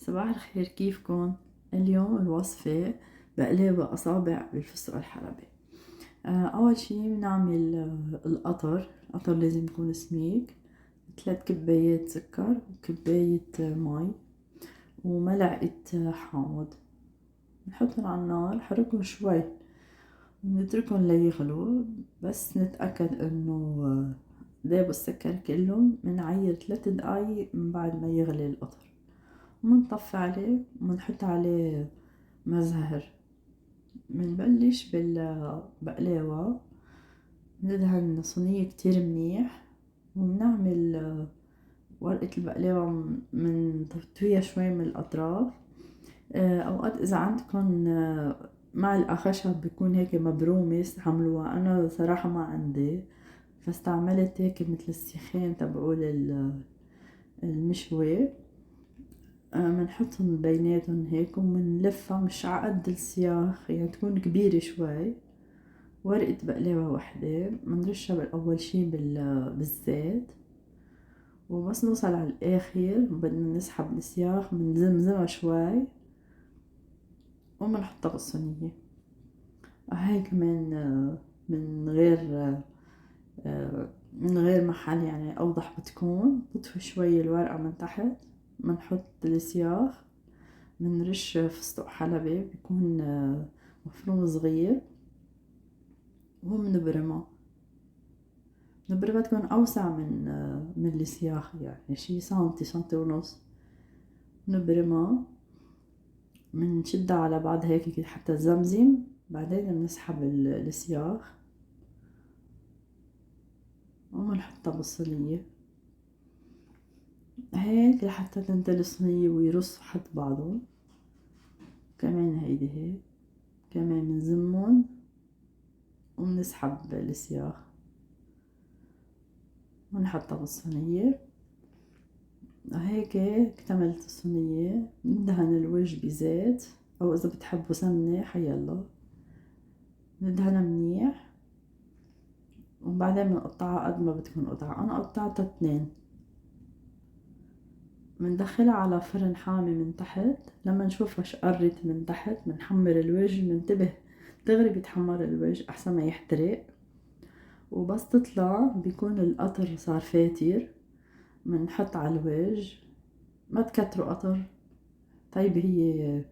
صباح الخير، كيفكن؟ اليوم الوصفة بقلاوة أصابع بالفستق الحلبي. أول شي بنعمل القطر لازم يكون سميك، 3 كبايات سكر وكباية مي وملعقة حامض. نحطن على النار، حركن شوي ونتركن ليغلوا، بس نتأكد انه داب السكر كله. منعير 3 دقايق من بعد ما يغلي القطر، ومنطفي عليه ومنحط عليه مزهر. منبلش بالبقلاوة، ندهن صينية كتير منيح، ومنعمل ورقة البقلاوة منطويها شوي من الأطراف. أوقات إذا عندكن معلقة خشب بيكون هيك مبرومة يستعملوها، أنا صراحة ما عندي فاستعملت هيك مثل السيخين تبعول المشوي. منحطهم بيناتهم هيك ومنلفها مش عقد السياخ، يعني تكون كبيرة شوي. ورقة بقلاوة وحدة منرشها بالأول شي بالزيت، وبس نوصل على الآخر بدنا نسحب السياخ منزمزمها شوي ومنحطها بالصينية. هاي كمان من غير محل يعني أوضح بتكون. بطفي شوي الورقة من تحت، منحط السياخ، منرش فستق حلبي بيكون مفروم صغير، ومنبرمها. نبرمها تكون أوسع من السياخ، يعني شي سنتي ونص. نبرمها، منشدها على بعض هيك حتى تزمزم، بعدين بنسحب السياخ ومنحطها بالصينية هيك لحتى تنتل الصينية ويرصوا حد بعضهم. كمان هيدي هيك كمان منزمن ومنسحب السياخ ونحطها بالصينية. هيك اكتملت الصينية. ندهن الوجه بزيت أو إذا بتحبوا سمنة حيالله، ندهنها منيح، وبعدين بنقطعها قد ما بدكن قطعة. أنا قطعتها 2. مندخلها على فرن حامي من تحت، لما نشوفها شقرت من تحت منحمر الوجه. ننتبه دغري بيتحمر الوجه أحسن ما يحترق، وبس تطلع بيكون القطر صار فاتر. منحط على الوجه، ما تكتروا قطر. طيب هي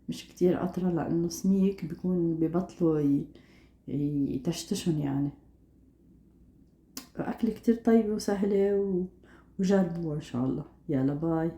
مش كتير قطرة لأنه سميك بيكون ببطلوا يتشتشن يعني. أكل كتير طيبة وسهلة وجربوها إن شاء الله. يلا باي.